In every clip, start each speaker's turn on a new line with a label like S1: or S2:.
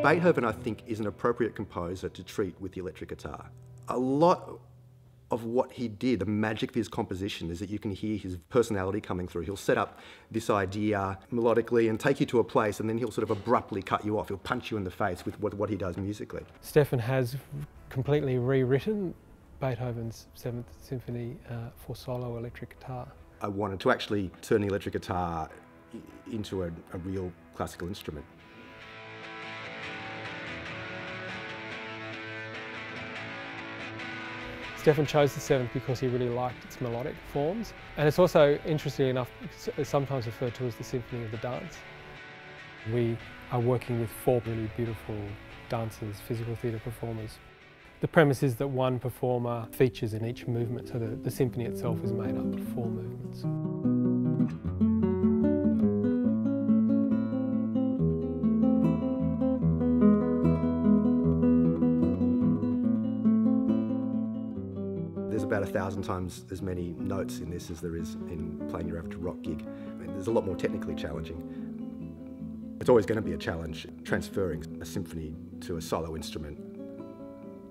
S1: Beethoven, I think, is an appropriate composer to treat with the electric guitar. A lot of what he did, the magic of his composition, is that you can hear his personality coming through. He'll set up this idea melodically and take you to a place, and then he'll sort of abruptly cut you off. He'll punch you in the face with what he does musically.
S2: Stefan has completely rewritten Beethoven's 7th Symphony for solo electric guitar.
S1: I wanted to actually turn the electric guitar into a real classical instrument.
S2: Stefan chose the 7th because he really liked its melodic forms, and it's also, interestingly enough, sometimes referred to as the Symphony of the Dance. We are working with 4 really beautiful dancers, physical theatre performers. The premise is that one performer features in each movement, so the symphony itself is made up of 4 movements.
S1: There's about 1,000 times as many notes in this as there is in playing your average rock gig. I mean, there's a lot more technically challenging. It's always going to be a challenge transferring a symphony to a solo instrument.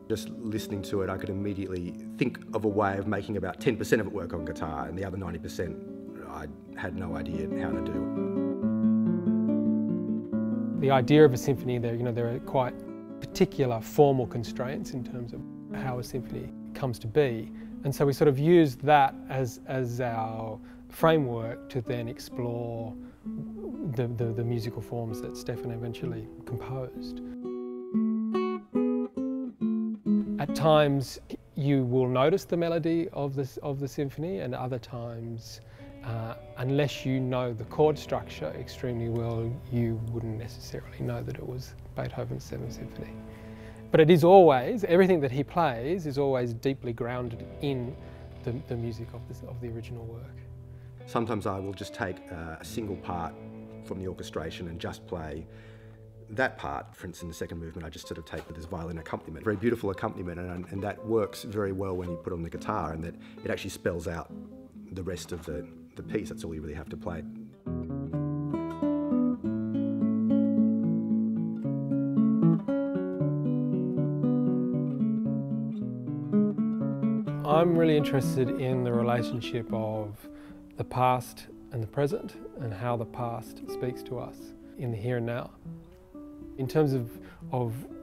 S1: Just listening to it, I could immediately think of a way of making about 10% of it work on guitar, and the other 90% I had no idea how to do.
S2: The idea of a symphony, there are quite particular formal constraints in terms of how a symphony comes to be, and so we sort of used that as our framework to then explore the musical forms that Stefan eventually composed. At times you will notice the melody of the symphony, and other times, unless you know the chord structure extremely well, you wouldn't necessarily know that it was Beethoven's 7th Symphony. But it is always, everything that he plays is always deeply grounded in the music of the original work.
S1: Sometimes I will just take a single part from the orchestration and just play that part. For instance, the second movement I just sort of take with this violin accompaniment. Very beautiful accompaniment, and that works very well when you put on the guitar, and that it actually spells out the rest of the piece. That's all you really have to play.
S2: I'm really interested in the relationship of the past and the present, and how the past speaks to us in the here and now. In terms of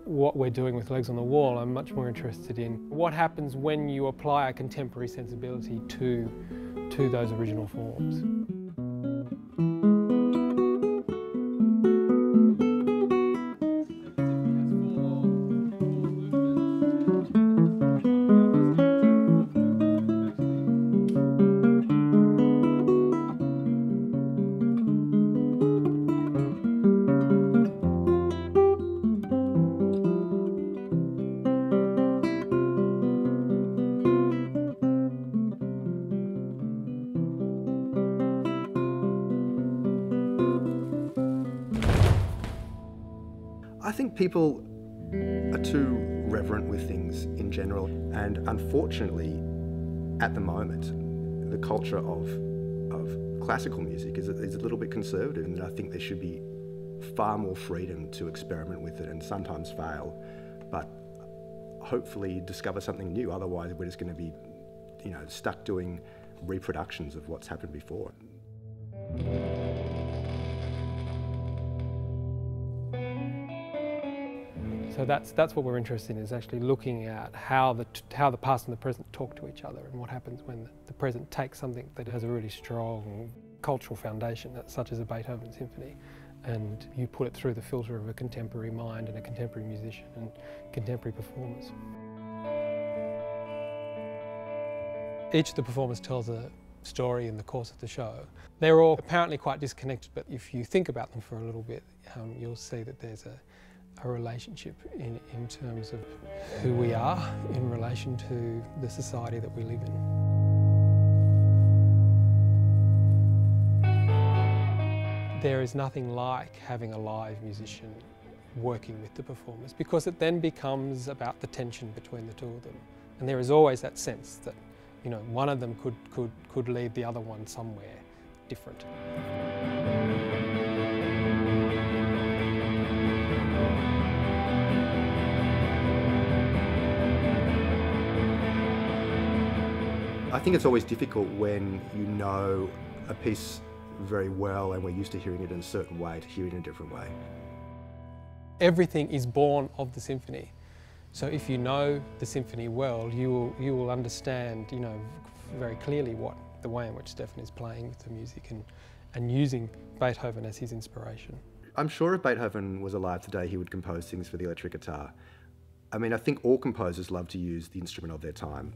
S2: what we're doing with Legs on the Wall, I'm much more interested in what happens when you apply a contemporary sensibility to those original forms.
S1: I think people are too reverent with things in general, and unfortunately, at the moment, the culture of classical music is a little bit conservative, and I think there should be far more freedom to experiment with it and sometimes fail, but hopefully discover something new. Otherwise, we're just going to be, stuck doing reproductions of what's happened before.
S2: So that's what we're interested in, is actually looking at how the past and the present talk to each other, and what happens when the present takes something that has a really strong cultural foundation, such as a Beethoven symphony, and you put it through the filter of a contemporary mind and a contemporary musician and contemporary performers. Each of the performers tells a story in the course of the show. They're all apparently quite disconnected, but if you think about them for a little bit, you'll see that there's a relationship in terms of who we are in relation to the society that we live in. There is nothing like having a live musician working with the performers, because it then becomes about the tension between the two of them, and there is always that sense that one of them could lead the other one somewhere different.
S1: I think it's always difficult when you know a piece very well and we're used to hearing it in a certain way to hear it in a different way.
S2: Everything is born of the symphony. So if you know the symphony well, you will understand, very clearly what the way in which Stefan is playing with the music and using Beethoven as his inspiration.
S1: I'm sure if Beethoven was alive today, he would compose things for the electric guitar. I mean, I think all composers love to use the instrument of their time.